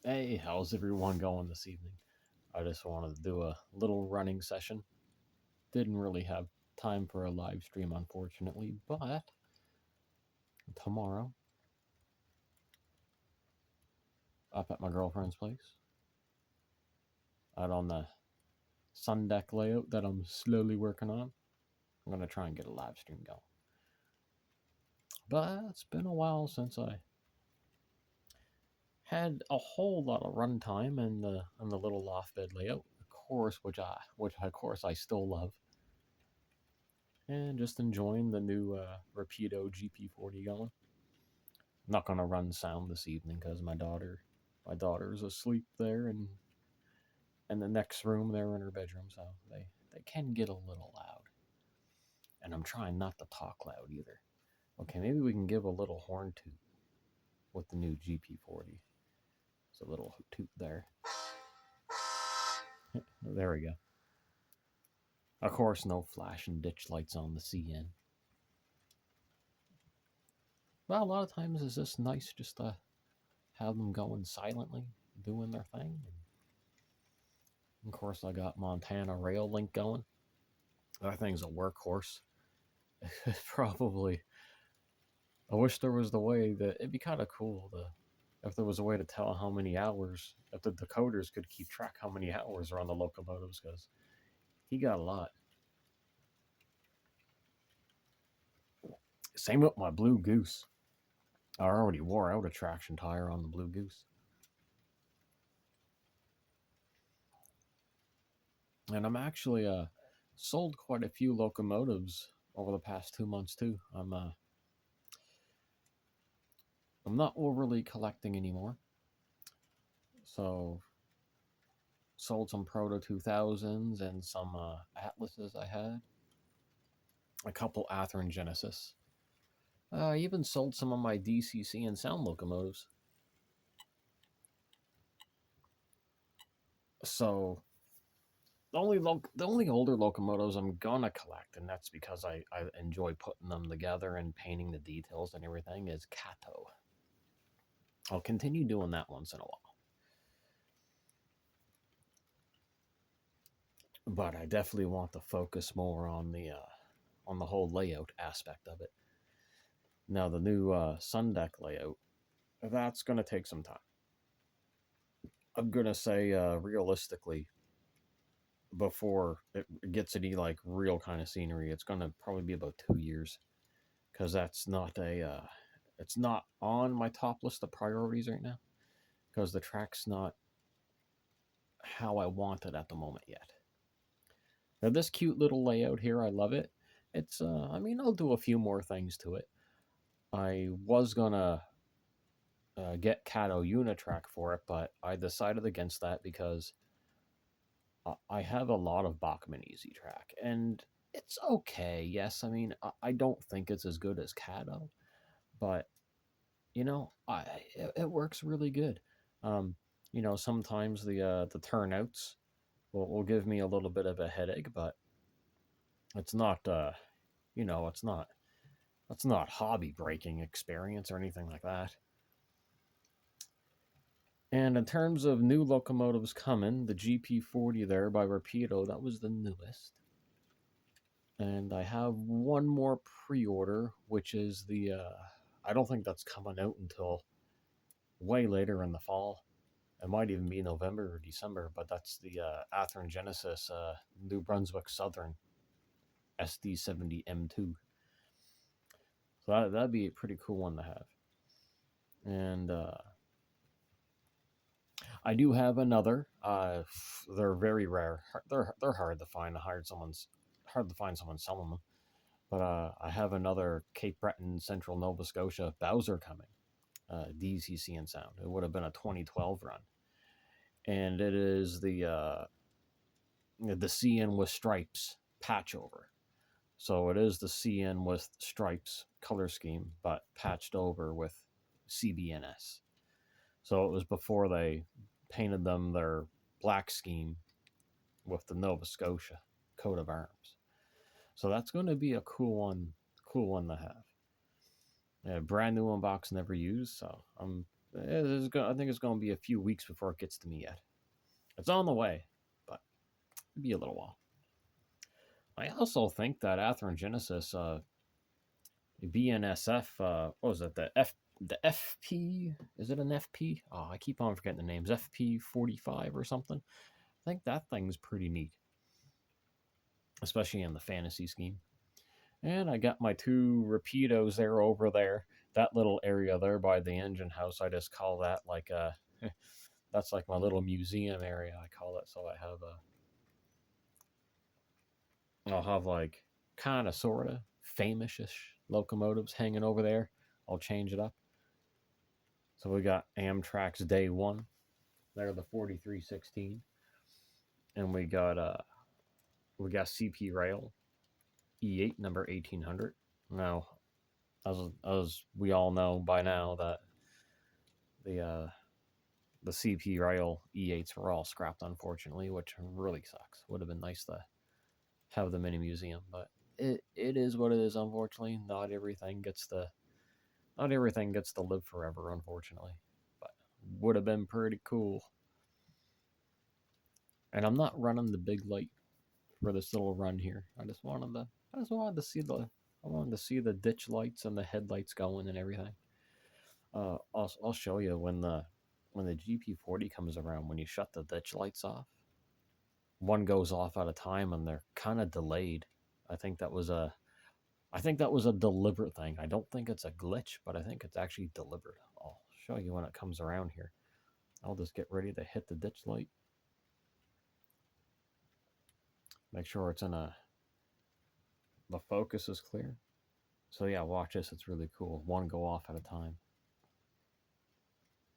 Hey, how's everyone going this evening? I just wanted to do a little running session. Didn't really have time for a live stream, unfortunately, but tomorrow, up at my girlfriend's place, out on the sun deck layout that I'm slowly working on, I'm going to try and get a live stream going. But it's been a while since I had a whole lot of runtime in the little loft bed layout, of course, which of course I still love, and just enjoying the new Rapido GP40 going. I'm not gonna run sound this evening because my daughter's asleep there and in the next room there in her bedroom, so they can get a little loud. And I'm trying not to talk loud either. Okay, maybe we can give a little horn toot with the new GP40. It's a little toot there. There we go. Of course, no flashing ditch lights on the CN. Well, a lot of times it's just nice just to have them going silently, doing their thing. And of course, I got Montana Rail Link going. That thing's a workhorse. Probably. I wish there was the way that it'd be kind of cool if there was a way to tell how many hours, if the decoders could keep track how many hours are on the locomotives, because he got a lot. Same with my Blue Goose. I already wore out a traction tire on the Blue Goose. And I'm actually sold quite a few locomotives over the past 2 months too. I'm not overly collecting anymore. So sold some Proto 2000s and some Atlases I had. A couple Athearn Genesis. I even sold some of my DCC and sound locomotives. So the only older locomotives I'm gonna collect, and that's because I enjoy putting them together and painting the details and everything, is Kato. I'll continue doing that once in a while. But I definitely want to focus more on the whole layout aspect of it. Now the new sun deck layout, that's gonna take some time. I'm gonna say realistically, before it gets any like real kind of scenery, it's gonna probably be about 2 years, because that's not it's not on my top list of priorities right now, because the track's not how I want it at the moment yet. Now this cute little layout here, I love it. It's I mean, I'll do a few more things to it. I was gonna get Cato Unitrack for it, but I decided against that because I have a lot of Bachmann Easy Track, and it's okay. Yes, I mean I don't think it's as good as Cato, but it works really good. Um, sometimes the turnouts will give me a little bit of a headache, but it's not it's not hobby breaking experience or anything like that. And in terms of new locomotives coming, the GP40 there by Rapido, that was the newest. And I have one more pre-order, which is I don't think that's coming out until way later in the fall. It might even be November or December, but that's the Athearn Genesis New Brunswick Southern SD70 M2. So that'd be a pretty cool one to have. And I do have another. They're very rare. They're hard to find. Hard to find someone selling them. But I have another Cape Breton Central Nova Scotia Bowser coming. DCC and sound. It would have been a 2012 run, and it is the CN with stripes patch over. So it is the CN with stripes color scheme, but patched over with CBNS. So it was before they painted them their black scheme with the Nova Scotia coat of arms. So that's going to be a cool one to have. Brand new unbox, never used. So I'm I think it's going to be a few weeks before it gets to me yet. It's on the way, but it'll be a little while. I also think that Atherogenesis, BNSF, what was it? The FP? Is it an FP? Oh, I keep on forgetting the names. FP 45 or something. I think that thing's pretty neat, especially in the fantasy scheme. And I got my two Rapidos there over there. That little area there by the engine house, I just call that like a. That's like my little museum area. I call it. So I'll have like kind of sort of famous-ish locomotives hanging over there. I'll change it up. So we got Amtrak's Day One. They're the 4316, and we got CP Rail E8 number 1800. Now, as we all know by now that the uh, the CP Rail E8s were all scrapped, unfortunately, which really sucks. Would have been nice to have them in a museum, but it is what it is. Unfortunately, not everything gets to live forever. Unfortunately, but would have been pretty cool. And I'm not running the big light for this little run here. I wanted to see the ditch lights and the headlights going and everything. I'll show you when the GP40 comes around. When you shut the ditch lights off, one goes off at a time, and they're kind of delayed. I think that was a I think that was a deliberate thing. I don't think it's a glitch, but I think it's actually deliberate. I'll show you when it comes around here. I'll just get ready to hit the ditch light. Make sure the focus is clear. So yeah, watch this. It's really cool. One go off at a time,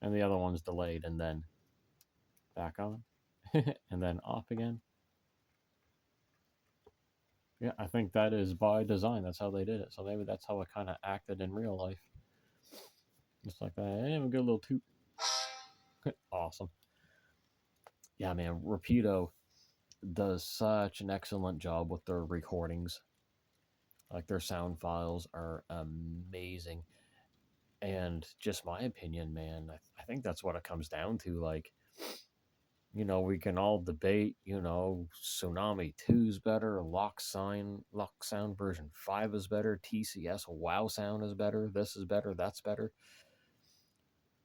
and the other one's delayed, and then back on, and then off again. Yeah, I think that is by design. That's how they did it. So maybe that's how it kind of acted in real life. Just like that. Hey, a good little toot. Awesome. Yeah, man. Rapido does such an excellent job with their recordings. Like their sound files are amazing. And just my opinion, man, I think that's what it comes down to. Like, we can all debate, Tsunami 2 is better, Lock Sound version 5 is better, TCS Wow Sound is better, this is better, that's better.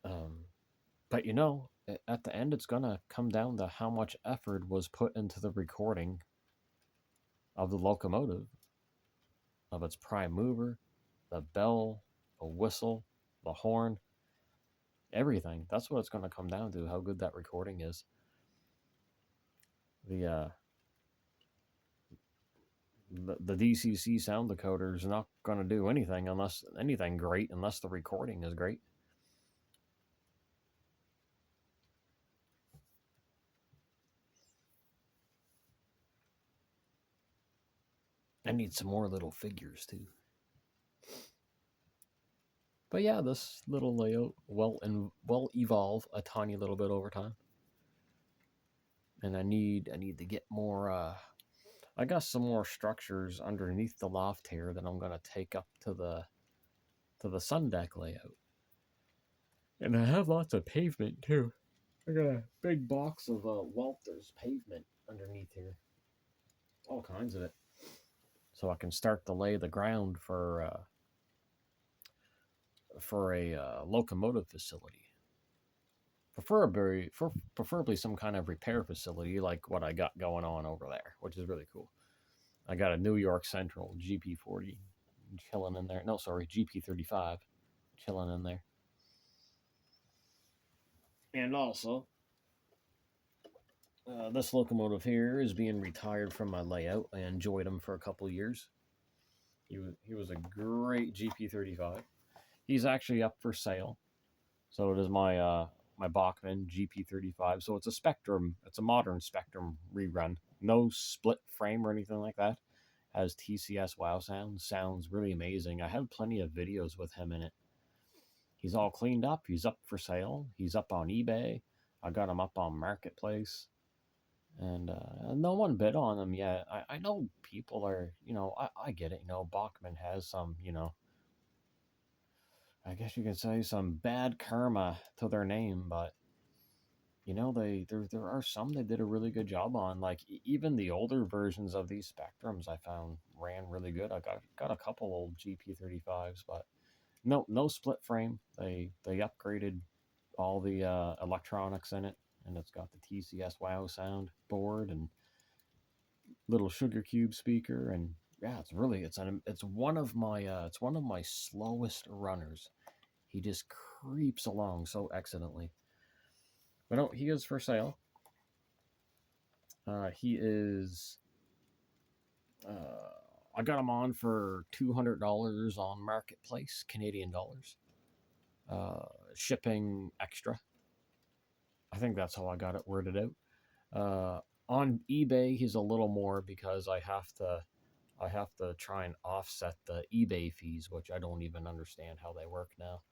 But at the end, it's gonna come down to how much effort was put into the recording of the locomotive, of its prime mover, the bell, the whistle, the horn, everything. That's what it's gonna come down to, how good that recording is. The the DCC sound decoder is not going to do anything great unless the recording is great. I need some more little figures too. But yeah, this little layout will evolve a tiny little bit over time. And I need to get more I got some more structures underneath the loft here that I'm going to take up to the sun deck layout. And I have lots of pavement too. I got a big box of Walters pavement underneath here. All kinds of it. So I can start to lay the ground for a locomotive facility. Preferably some kind of repair facility like what I got going on over there, which is really cool. I got a New York Central GP40 chilling in there. No, sorry, GP35 chilling in there. And also, this locomotive here is being retired from my layout. I enjoyed him for a couple years. He was a great GP35. He's actually up for sale. So it is my Bachmann GP35. So it's a Spectrum. It's a modern Spectrum rerun. No split frame or anything like that. Has TCS Wow Sound. Sounds really amazing. I have plenty of videos with him in it. He's all cleaned up. He's up for sale. He's up on eBay. I got him up on Marketplace. And no one bid on him yet. I know people are, I get it. Bachmann has some, I guess you could say some bad karma to their name, but there are some they did a really good job on. Like even the older versions of these Spectrums, I found ran really good. I got a couple old GP35s, but no split frame. They upgraded all the electronics in it, and it's got the TCS Wow sound board and little sugar cube speaker, and yeah, it's one of my slowest runners. He just creeps along so excellently. But no, he is for sale. He is. I got him on for $200 on Marketplace, Canadian dollars. Shipping extra. I think that's how I got it worded out. On eBay, he's a little more because I have to try and offset the eBay fees, which I don't even understand how they work now.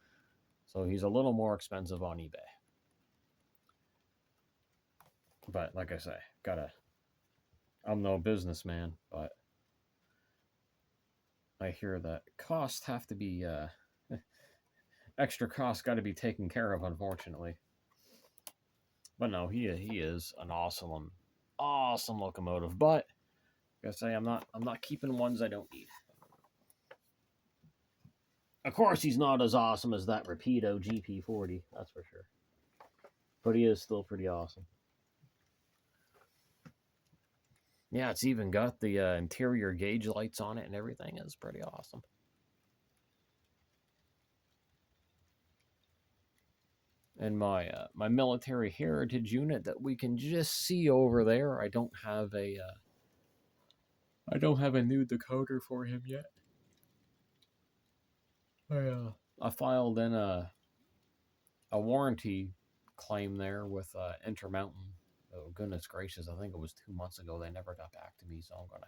So he's a little more expensive on eBay. But like I say, I'm no businessman, but I hear that costs have to be extra costs got to be taken care of, unfortunately. But no, he is an awesome locomotive. But like I say, I'm not keeping ones I don't need. Of course, he's not as awesome as that Rapido GP40, that's for sure. But he is still pretty awesome. Yeah, it's even got the interior gauge lights on it and everything. It's pretty awesome. And my military heritage unit that we can just see over there. I don't have a new decoder for him yet. I filed in a warranty claim there with Intermountain. Oh goodness gracious! I think it was 2 months ago. They never got back to me, so I'm gonna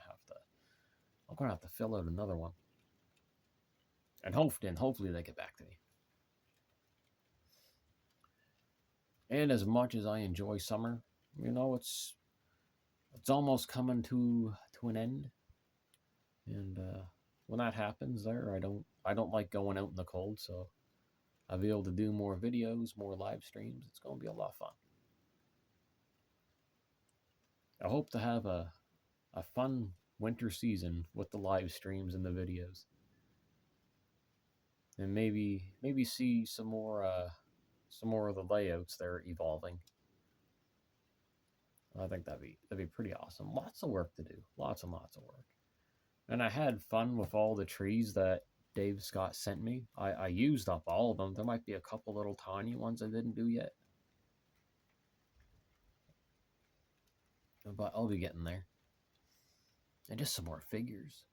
have to fill out another one. And hopefully they get back to me. And as much as I enjoy summer, it's almost coming to an end. And when that happens, I don't like going out in the cold, so I'll be able to do more videos, more live streams. It's going to be a lot of fun. I hope to have a fun winter season with the live streams and the videos, and maybe see some more of the layouts they're evolving. I think that'd be pretty awesome. Lots of work to do, lots and lots of work. And I had fun with all the trees that Dave Scott sent me. I used up all of them. There might be a couple little tiny ones I didn't do yet, but I'll be getting there. And just some more figures.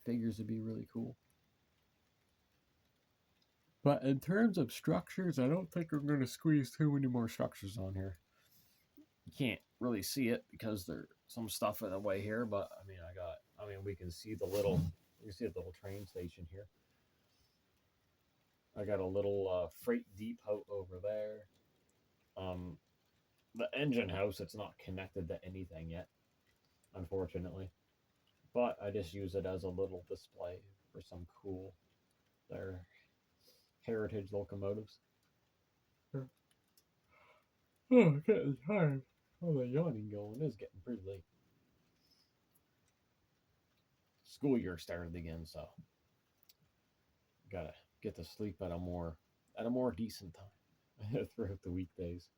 Figures would be really cool. But in terms of structures, I don't think I'm going to squeeze too many more structures on here. You can't really see it because there's some stuff in the way here, but we can see the little train station here. I got a little freight depot over there. The engine house, it's not connected to anything yet, unfortunately. But I just use it as a little display for some cool their heritage locomotives. Oh, getting tired. Oh, the yawning going is getting pretty late. School year started again, so gotta get to sleep at a more decent time throughout the weekdays.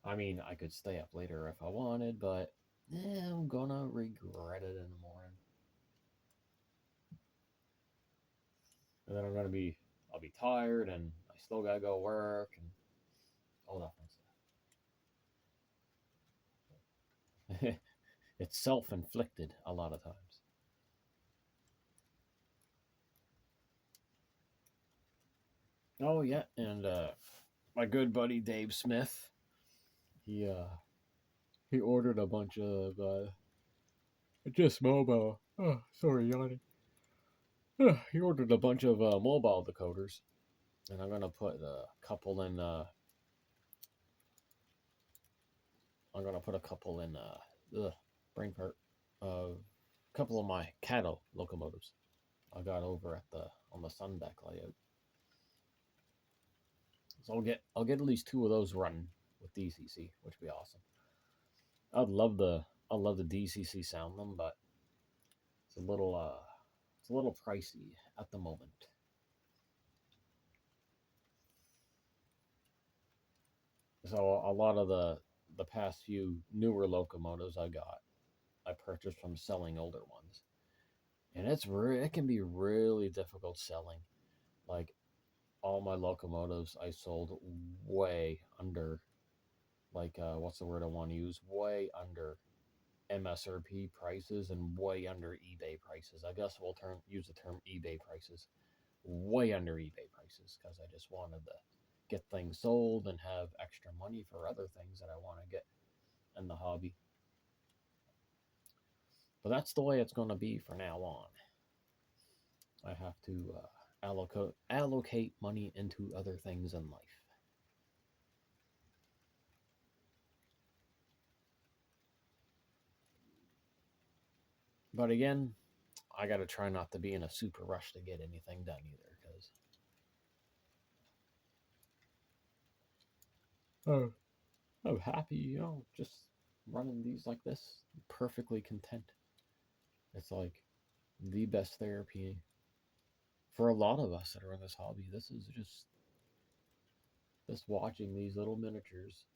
I could stay up later if I wanted, but I'm gonna regret it in the morning. And then I'll be tired, and I still gotta go work and all that fun stuff. It's self-inflicted a lot of times. Oh yeah, and my good buddy Dave Smith, he uh, he ordered a bunch of just mobile. Oh, sorry, Yanni. He ordered a bunch of mobile decoders, and I'm gonna put a couple in. I'm gonna put a couple in. Brain part. A couple of my cattle locomotives I got over at the on the sun deck layout. So I'll get at least two of those running with DCC, which would be awesome. I'd love the I love the DCC sound them, but it's a little pricey at the moment. So a lot of the past few newer locomotives I purchased from selling older ones, and it can be really difficult selling. Like all my locomotives, I sold way under, like what's the word I want to use? Way under MSRP prices and way under eBay prices. I guess we'll use the term eBay prices. Way under eBay prices because I just wanted to get things sold and have extra money for other things that I want to get in the hobby. But that's the way it's going to be for now on. I have to allocate money into other things in life. But again, I got to try not to be in a super rush to get anything done either, because oh, I'm happy, just running these like this, perfectly content. It's like the best therapy for a lot of us that are in this hobby. This is just watching these little miniatures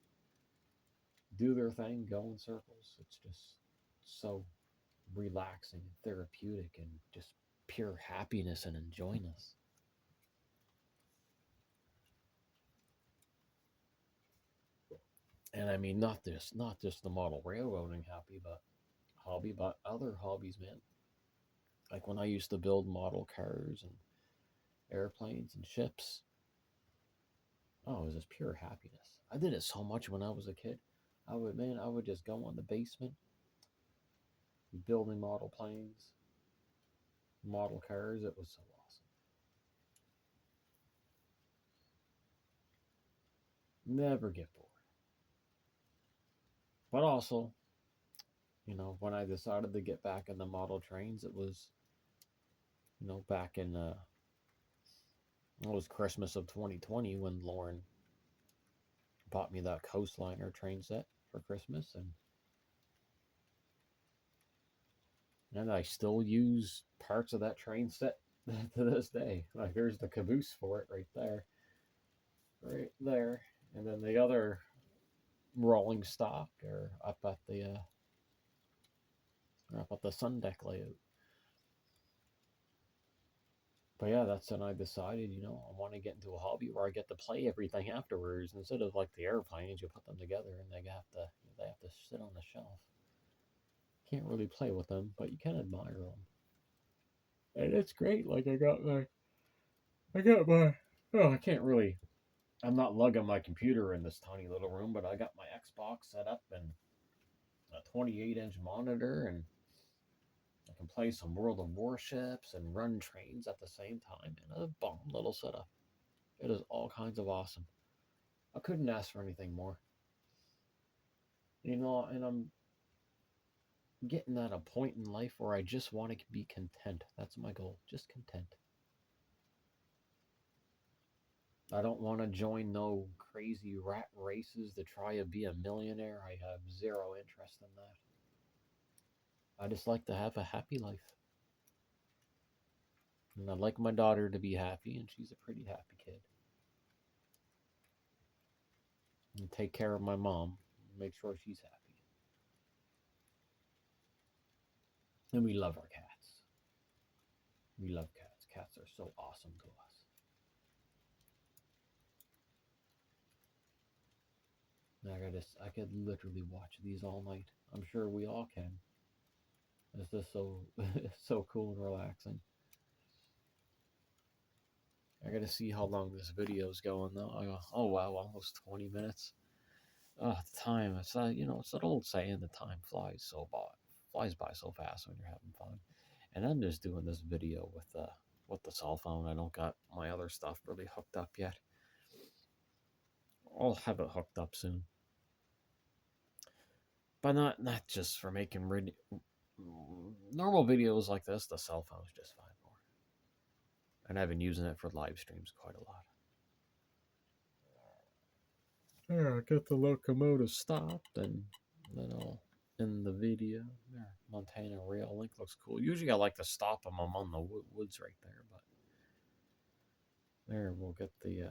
do their thing, go in circles. It's just so relaxing, therapeutic, and just pure happiness and enjoyness. And I mean, not just the model railroading hobby, but other hobbies, man. Like when I used to build model cars and airplanes and ships. Oh, it was just pure happiness. I did it so much when I was a kid. I would just go in the basement, building model planes, model cars. It was so awesome. Never get bored. But also, when I decided to get back in the model trains, it was, back in it was Christmas of 2020 when Lauren bought me that Coastliner train set for Christmas, and I still use parts of that train set to this day. Like there's the caboose for it right there, and then the other rolling stock are up at the sun deck layout. But yeah, that's when I decided, I want to get into a hobby where I get to play everything afterwards instead of like the airplanes. You put them together and they have to sit on the shelf. Can't really play with them, but you can admire them, and it's great. Like I got my oh, I can't really. I'm not lugging my computer in this tiny little room, but I got my Xbox set up and a 28-inch monitor, and I can play some World of Warships and run trains at the same time in a bomb little setup. It is all kinds of awesome. I couldn't ask for anything more. And I'm getting at a point in life where I just want to be content. That's my goal. Just content. I don't want to join no crazy rat races to try to be a millionaire. I have zero interest in that. I just like to have a happy life. And I'd like my daughter to be happy, and she's a pretty happy kid. And take care of my mom, make sure she's happy. And we love our cats. We love cats. Cats are so awesome to us. I could literally watch these all night. I'm sure we all can. It's just so so cool and relaxing. I gotta see how long this video is going though. I go, oh wow, almost 20 minutes. Oh, the time. It's that old saying, the time flies by so fast when you're having fun. And I'm just doing this video with the cell phone. I don't got my other stuff really hooked up yet. I'll have it hooked up soon. But not just for making normal videos like this. The cell phone's just fine for. And I've been using it for live streams quite a lot. There, get the locomotive stopped, and then I'll end the video. There, Montana Rail Link looks cool. Usually I like to stop them among the woods right there, but there we'll get the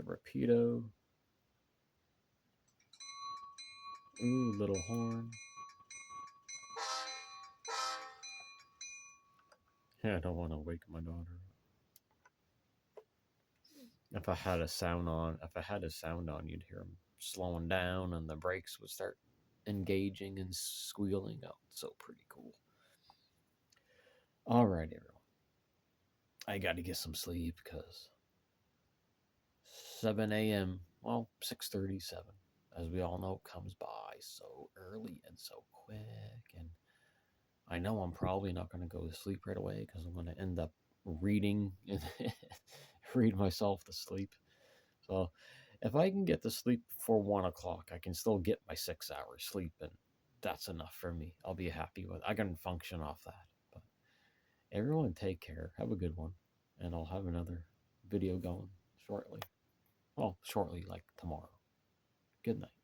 Rapido. Ooh, little horn. Yeah, I don't want to wake my daughter. If I had a sound on, you'd hear them slowing down, and the brakes would start engaging and squealing out. So pretty cool. All right, everyone. I got to get some sleep because 7 a.m. Well, 6:37, as we all know, comes by so early and so quick, and I know I'm probably not going to go to sleep right away because I'm going to end up reading and read myself to sleep. So if I can get to sleep before 1 o'clock, I can still get my 6 hours sleep, and that's enough for me. I'll be happy with. I can function off that. But everyone, take care. Have a good one, and I'll have another video going shortly. Well, shortly, like tomorrow. Good night.